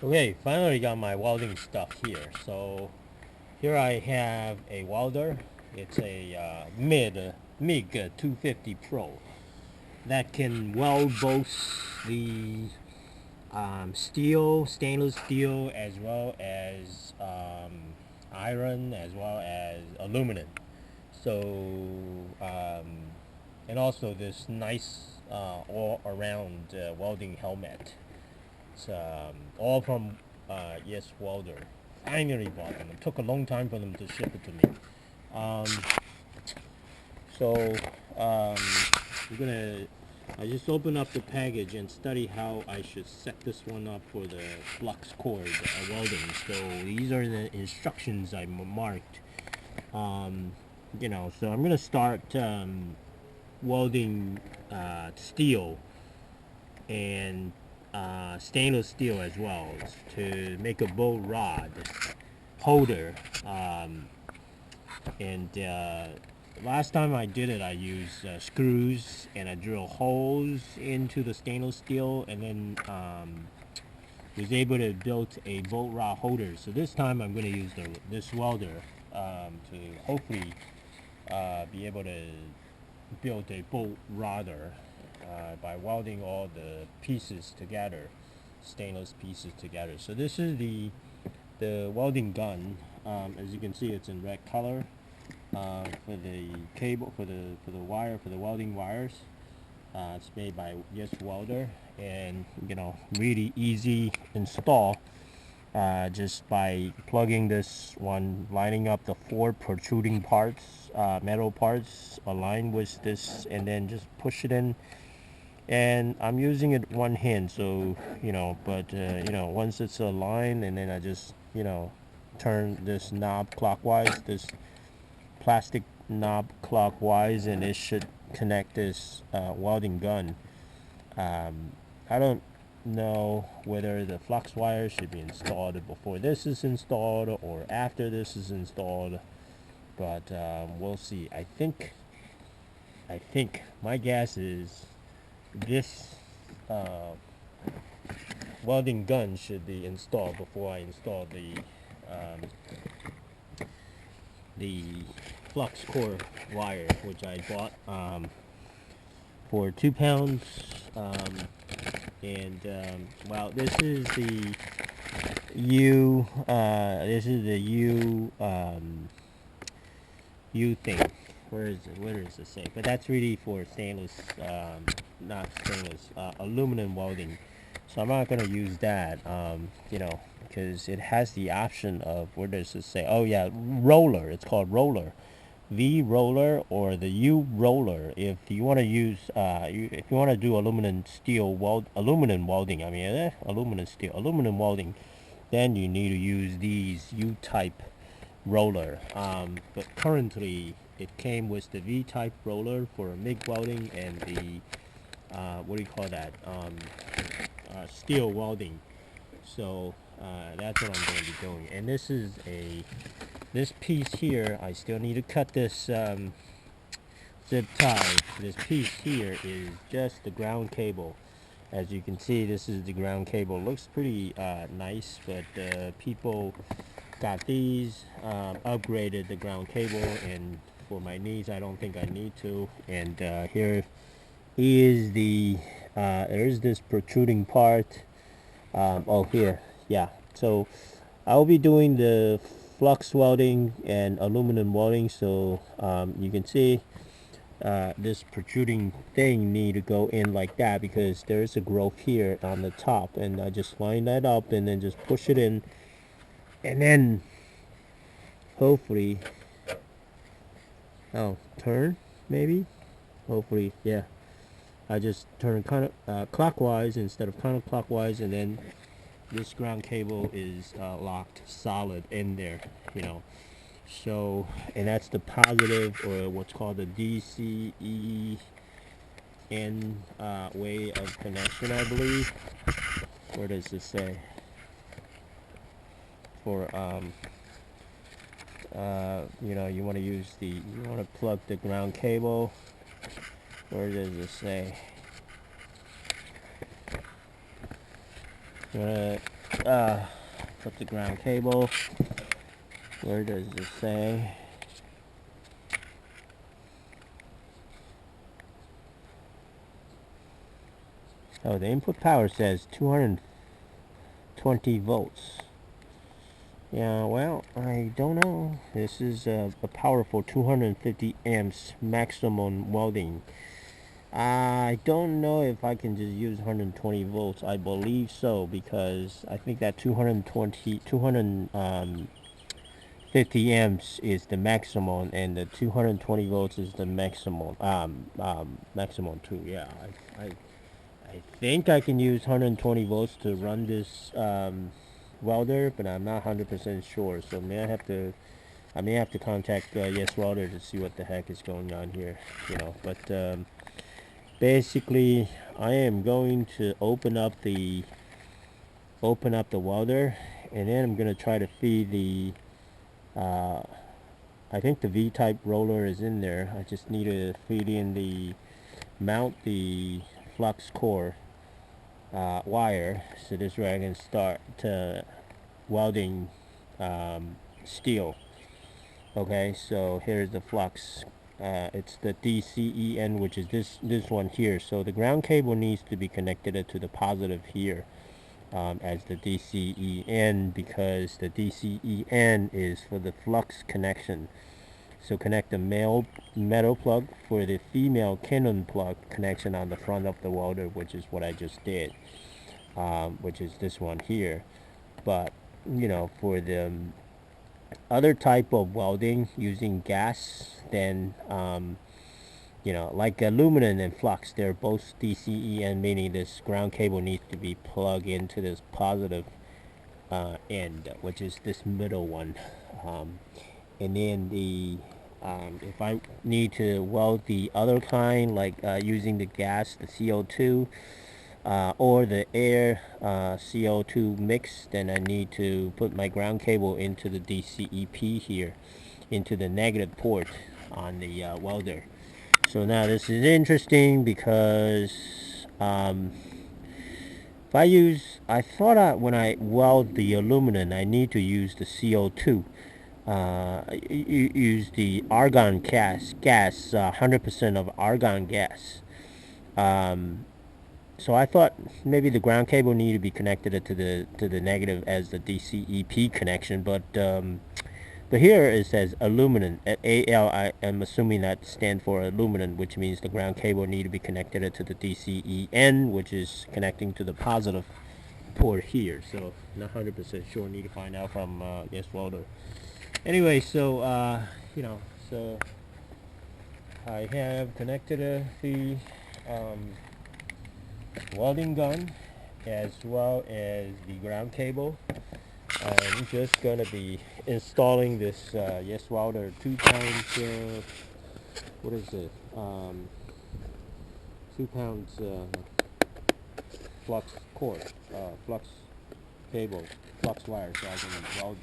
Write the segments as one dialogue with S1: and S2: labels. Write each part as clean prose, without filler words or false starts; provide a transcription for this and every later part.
S1: Okay, finally got my welding stuff here. So here I have a welder. It's a MIG 250 Pro that can weld both the stainless steel, as well as iron, as well as aluminum. So and also this nice all-around welding helmet. It's all from Yes Welder. Finally bought them. It took a long time for them to ship it to me. Um, so um, we're gonna. I just open up the package and study how I should set this one up for the flux cord welding. So these are the instructions I marked. Um, so I'm gonna start welding steel and stainless steel as well to make a bolt rod holder. And last time I did it, I used screws and I drill holes into the stainless steel, and then was able to build a bolt rod holder. So this time I'm going to use this welder to hopefully be able to build a bolt rodder by welding all the pieces together, stainless pieces together. So this is the welding gun. As you can see, it's in red color. For the cable, for the wire, for the welding wires, it's made by Yes Welder, and really easy install. Just by plugging this one, lining up the four protruding parts, metal parts, aligned with this, and then just push it in. And I'm using it one hand, so but once it's aligned, and then I just turn this knob clockwise, this plastic knob clockwise, and it should connect this welding gun. I don't know whether the flux wire should be installed before this is installed or after this is installed, but we'll see. I think my guess is this uh, welding gun should be installed before I install the flux core wire, which I bought for £2. Um, and well, this is the U thing. Where is it say? But that's really for stainless, not stainless, aluminum welding. So I'm not gonna use that, because it has the option of, where does it say? Oh yeah, roller. It's called roller. V roller or the U roller. If you want to use, if you want to do aluminum welding. I mean, aluminum welding. Then you need to use these U type roller. But currently, it came with the V type roller for MIG welding, and the what do you call that? Steel welding. So that's what I'm going to be doing. And this piece here, I still need to cut this zip tie. This piece here is just the ground cable. As you can see, this is the ground cable. Looks pretty nice, but people got these, upgraded the ground cable, and for my needs, I don't think I need to. And here is there's this protruding part. Oh, here, yeah. So I'll be doing the flux welding and aluminum welding. So you can see this protruding thing need to go in like that, because there is a growth here on the top, and I just line that up and then just push it in, and then hopefully, turn, maybe, hopefully, yeah, I just turn kind of clockwise instead of counterclockwise, and then this ground cable is locked solid in there, you know. So, and that's the positive, or what's called the DCEN way of connection, I believe. Where does this say? For you want to plug the ground cable. Where does it say? I'm gonna put the ground cable. Where does it say? Oh, the input power says 220 volts. Yeah, well, I don't know. This is a powerful 250 amps maximum welding. I don't know if I can just use 120 volts. I believe so, because I think that 250 amps is the maximum, and the 220 volts is the maximum. Maximum too. Yeah, I think I can use 120 volts to run this welder, but I'm not 100% sure. So I may have to contact Yes Welder to see what the heck is going on here. But basically, I am going to open up the welder, and then I'm gonna try to feed the. I think the V-type roller is in there. I just need to feed in mount the flux core wire, so this way I can start welding steel. Okay, so here's the flux. It's the DCEN, which is this one here. So the ground cable needs to be connected to the positive here as the DCEN, because the DCEN is for the flux connection. So connect the male metal plug for the female cannon plug connection on the front of the welder, which is what I just did, which is this one here. But for the other type of welding using gas, then like aluminum and flux, they're both DCEN, meaning this ground cable needs to be plugged into this positive end, which is this middle one. And then if I need to weld the other kind, like using the gas, the CO2, or the air CO2 mix, then I need to put my ground cable into the DCEP here, into the negative port on the welder. So now this is interesting, because I thought when I weld the aluminum, I need to use the CO2. Use the argon gas, 100% of argon gas. So I thought maybe the ground cable needed to be connected to the negative as the DCEP connection, but here it says aluminum. AL, I'm assuming that stands for aluminum, which means the ground cable need to be connected to the DCEN, which is connecting to the positive port here. So not 100% sure. Need to find out from Yes Welder. Anyway, so so I have connected the welding gun as well as the ground cable. I'm just gonna be installing this Yes Welder 2 pounds what is it 2 pounds flux cord, flux cable, flux wire, so I can weld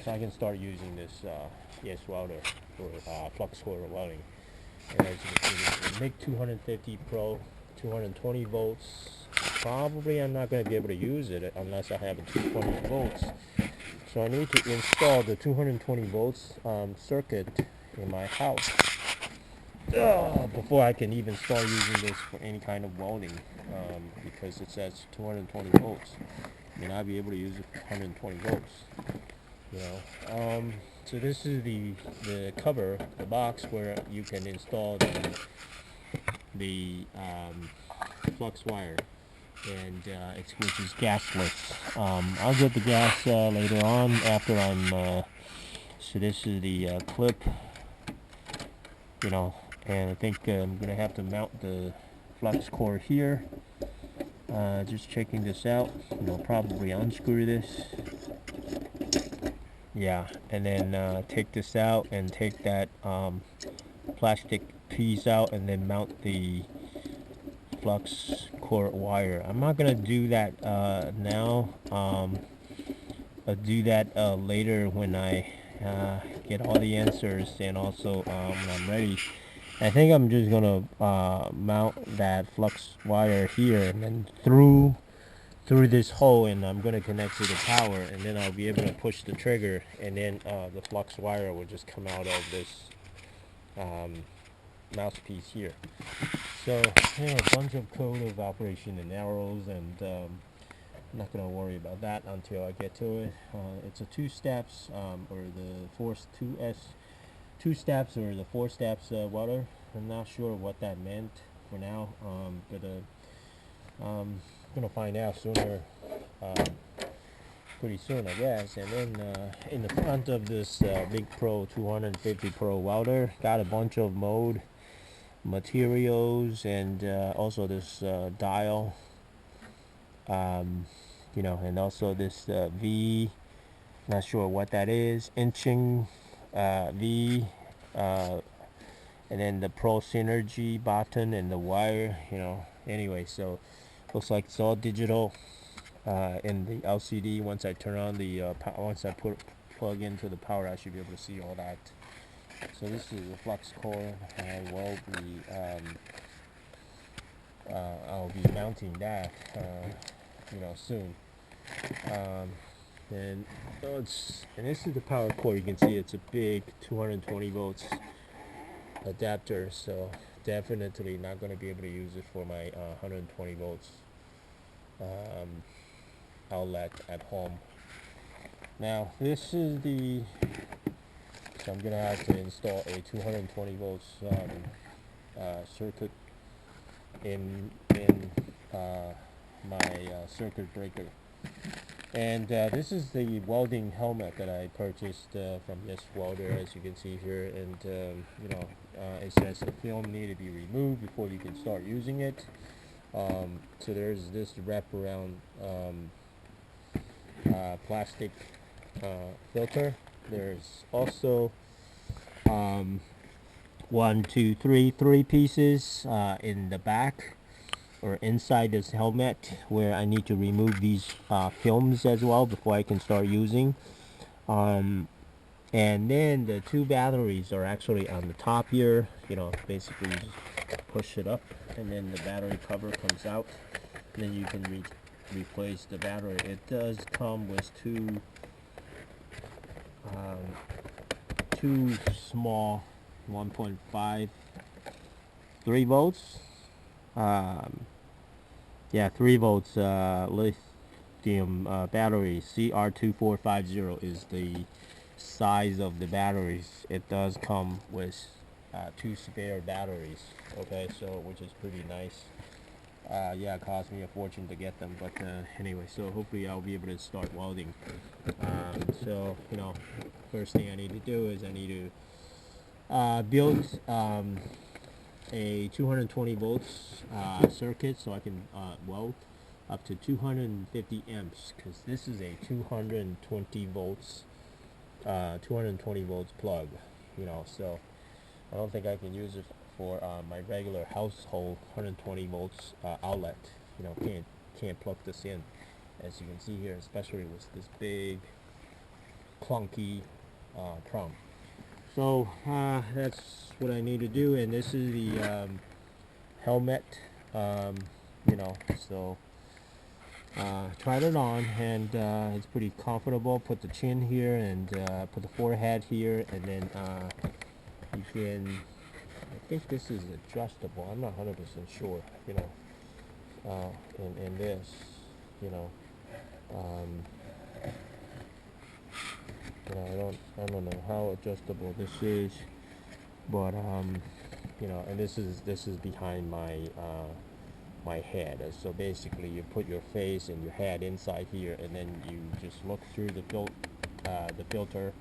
S1: so I can start using this Yes Welder for flux core welding. And as you can see, the MIG 250 Pro, 220 volts. Probably I'm not going to be able to use it unless I have a 220 volts. So I need to install the 220 volts circuit in my house before I can even start using this for any kind of welding, because it says 220 volts. I may not be able to use it for 120 volts. So this is the cover, the box where you can install the flux wire, and which is gasless. I'll get the gas later on after I'm so this is the clip, and I think I'm gonna have to mount the flux core here. Just checking this out, probably unscrew this. Yeah, and then take this out and take that plastic piece out, and then mount the flux core wire. I'm not gonna do that now. I'll do that later when I get all the answers, and also when I'm ready. I think I'm just gonna mount that flux wire here, and then through through this hole, and I'm going to connect to the power, and then I'll be able to push the trigger, and then the flux wire will just come out of this mouthpiece here. So a bunch of code of operation and arrows, and I'm not going to worry about that until I get to it. It's a two steps or the two steps or the four steps welder. I'm not sure what that meant for now, but I'm gonna find out sooner, pretty soon, I guess. And then in the front of this Big Pro 250 Pro welder, got a bunch of mold materials, and also this dial, and also this V. Not sure what that is. Inching V. And then the Pro Synergy button and the wire, anyway. So looks like it's all digital in the LCD. Once I turn on the once I plug into the power, I should be able to see all that. So this is the flux core. I will be I'll be mounting that soon. And this is the power cord. You can see it's a big 220 volts adapter, so definitely not going to be able to use it for my 120 volts outlet at home. Now this is so I'm going to have to install a 220 volts circuit in my circuit breaker. And this is the welding helmet that I purchased from this welder, as you can see here. And it says the film need to be removed before you can start using it. So there's this wraparound plastic filter. There's also three pieces in the back or inside this helmet, where I need to remove these films as well before I can start using. And then the two batteries are actually on the top here. Basically you just push it up, and then the battery cover comes out, and then you can replace the battery. It does come with two small 1.5 3 volts 3 volts lithium battery. CR2450 is the size of the batteries. It does come with two spare batteries, okay, so which is pretty nice. It cost me a fortune to get them, but anyway, so hopefully I'll be able to start welding. So first thing I need to do is I need to build a 220 volts circuit, so I can weld up to 250 amps, because this is a 220 volts plug. So I don't think I can use it for my regular household 120 volts outlet. Can't plug this in, as you can see here, especially with this big clunky prom. So that's what I need to do, and this is the helmet. So tried it on, and it's pretty comfortable. Put the chin here, and put the forehead here, and then you can, I think this is adjustable. I'm not 100% sure. In this, I don't know how adjustable this is, but and this is behind my my head. So basically, you put your face and your head inside here, and then you just look through the filter.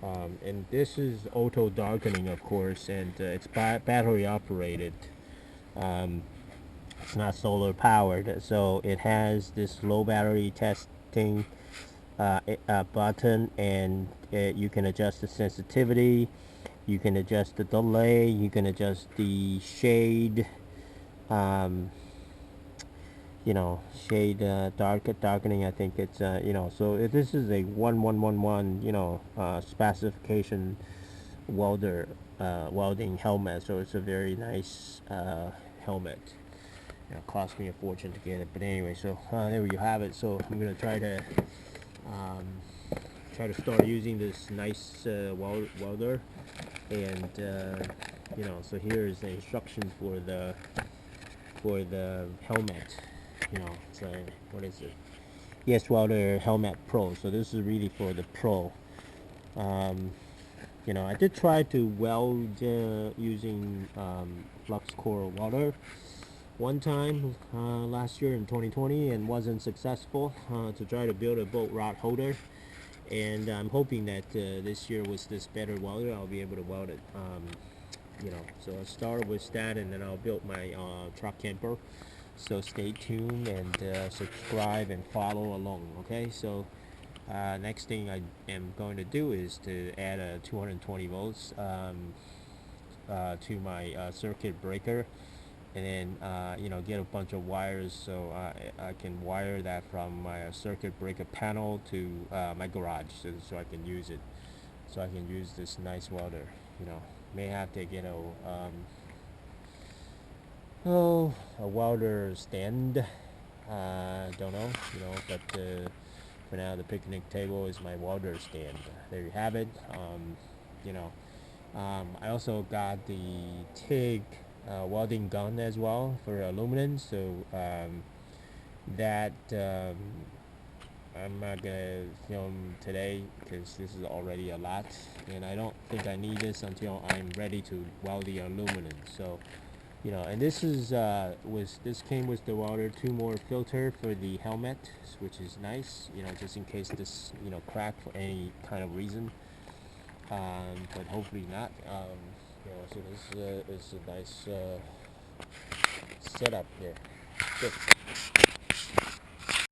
S1: And this is auto darkening, of course, and it's battery operated. It's not solar powered, so it has this low battery testing button, and you can adjust the sensitivity, you can adjust the delay, you can adjust the shade, shade darkening. I think it's so this is a 1111 specification welding helmet, so it's a very nice helmet. cost me a fortune to get it. But anyway, so there you have it. So I'm gonna um, try to start using this nice welder, and so here is the instructions for the helmet. It's a, what is it? Yes, welder helmet pro. So this is really for the pro. um, I did try to weld using flux core welder one time last year in 2020, and wasn't successful to try to build a bolt rod holder. And I'm hoping that this year with this better welder I'll be able to weld it. So I'll start with that, and then I'll build my truck camper. So stay tuned and subscribe and follow along. Okay, so next thing I am going to do is to add a 220 volts to my circuit breaker, and then get a bunch of wires, so I can wire that from my circuit breaker panel to my garage, so I can use it, so I can use this nice welder. May have to get a welder stand. Don't know, but for now the picnic table is my welder stand. There you have it. I also got the TIG welding gun as well for aluminum, so that I'm not gonna film today because this is already a lot, and I don't think I need this until I'm ready to weld the aluminum. So and this is this came with the welder, 2 more filter for the helmet, which is nice, just in case this crack for any kind of reason, but hopefully not. So this is a nice setup here. Good.